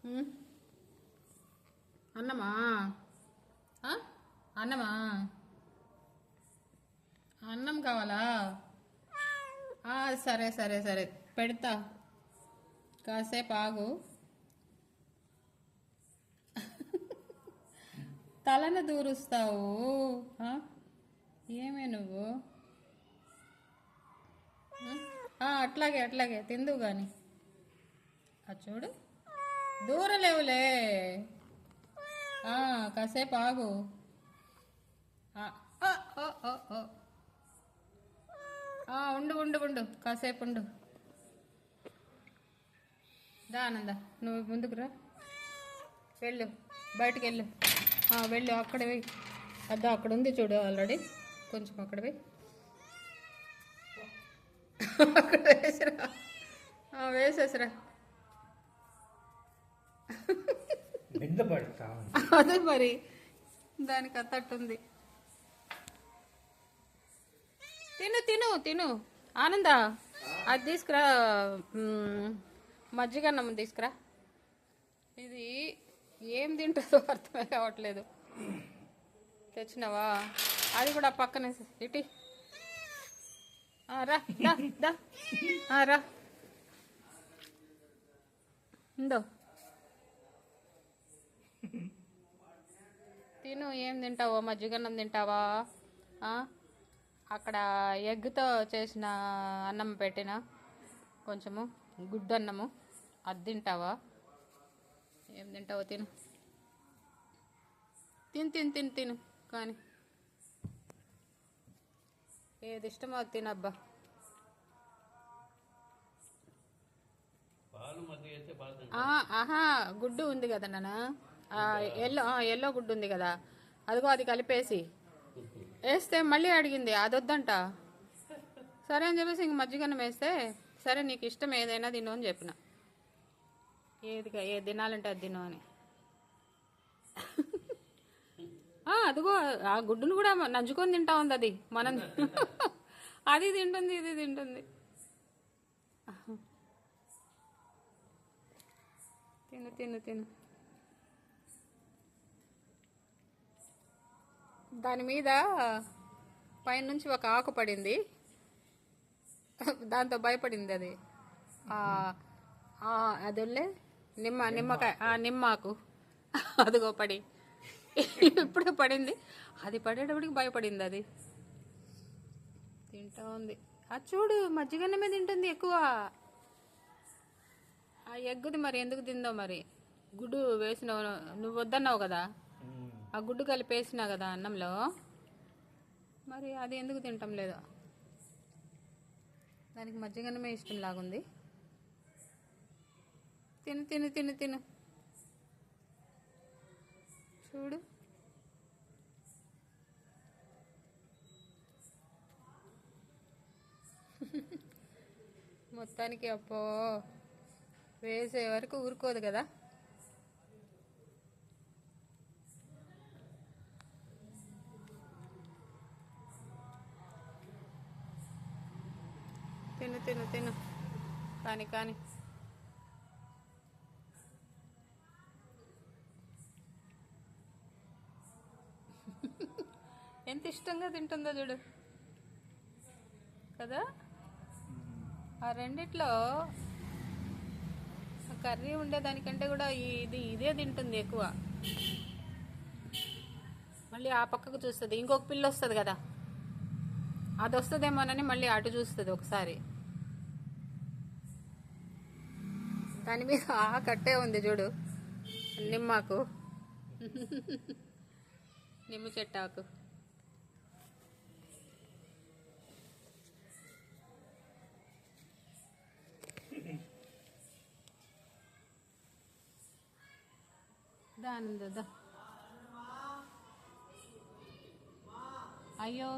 ఉమ్, అన్నమా ఆ? అన్నమా అన్నం కావాలా? సరే సరే సరే పెడతా, కాసేపు ఆగు. తలను దూరుస్తావు. ఆ? ఏమే నువ్వు? అట్లాగే అట్లాగే తిందువు కానీ. చూడు, దూరలేవులే. కాసేపు ఆగు. ఆ, ఆ, ఓ, ఓ, ఓ. ఉండు ఉండు ఉండు, కాసేపు ఉండు. దా ఆనంద, నువ్వు ముందుకు రా. వెళ్ళు, బయటికి వెళ్ళు. వెళ్ళు, అక్కడ పోయి. అద్దా అక్కడ ఉంది చూడు ఆల్రెడీ. కొంచెం అక్కడ పోయి అక్కడ వేసిరా. వేసేసిరా. అదే మరి, దానికి అత్తట్టుంది. తిను తిను తిను ఆనంద. అది తీసుకురా, మజ్జిగన్నం తీసుకురా. ఇది ఏం తింటుందో అర్థమే కావట్లేదు. తెచ్చినావా? అది కూడా పక్కనే ఇటీ. రా దా దా, రా. ఇందో తిను. ఏం తింటావో? మజ్జిగన్నం తింటావా? అక్కడ ఎగ్తో చేసిన అన్నం పెట్టిన కొంచెము గుడ్డు అన్నము, అది తింటావా? ఏం తింటావో తిను. తిను తిను తిను తిను కానీ ఏది ఇష్టమో అది తినబ్బా. గుడ్డు ఉంది కదా నాన్న, ఎల్లో గుడ్డు ఉంది కదా, అదిగో అది కలిపేసి వేస్తే మళ్ళీ అడిగింది అది వద్దంట. సరే అని చెప్పేసి ఇంక మజ్జిగన్నం వేస్తే, సరే నీకు ఇష్టం ఏదైనా తిను అని చెప్పిన. ఏది తినాలంటే అది తిను అని. అదిగో ఆ గుడ్డును కూడా నంచుకొని తింటా ఉంది అది. మనం అది తింటుంది, ఇది తింటుంది. తిను తిను తిను. దాని మీద పైనుంచి ఒక ఆకు పడింది, దాంతో భయపడింది అది. అదిలే నిమ్మకాయ, నిమ్మాకు. అదిగో పడి ఇప్పుడు పడింది. అది పడేటప్పటికి భయపడింది అది. తింటా ఉంది. అది చూడు, మజ్జిగన్నమే తింటుంది ఎక్కువ. ఆ ఎగ్గుది మరి ఎందుకు తిందో మరి. గుడ్డు వేసినావు నువ్వు, వద్దన్నావు కదా. ఆ గుడ్డు కలిపేసినా కదా అన్నంలో, మరి అది ఎందుకు తింటాం లేదు. దానికి మజ్జిగన్నమే ఇష్టం లాగుంది. తిను తిను తిను తిను. చూడు, మొత్తానికి అప్పో వేసే వరకు ఊరుకోదు కదా. తిను తిను తిను కానీ కానీ. ఎంత ఇష్టంగా తింటుందో చూడు కదా. ఆ రెండిట్లో కర్రీ ఉండేదానికంటే కూడా ఇదే తింటుంది ఎక్కువ. మళ్ళీ ఆ పక్కకు చూస్తుంది, ఇంకొక పిల్ల వస్తుంది కదా, అది వస్తుందేమోనని మళ్ళీ అటు చూస్తుంది ఒకసారి. దాని మీద కట్టే ఉంది చూడు, నిమ్మాకు. నిమ్మ చెట్టాకు. దాని అయ్యో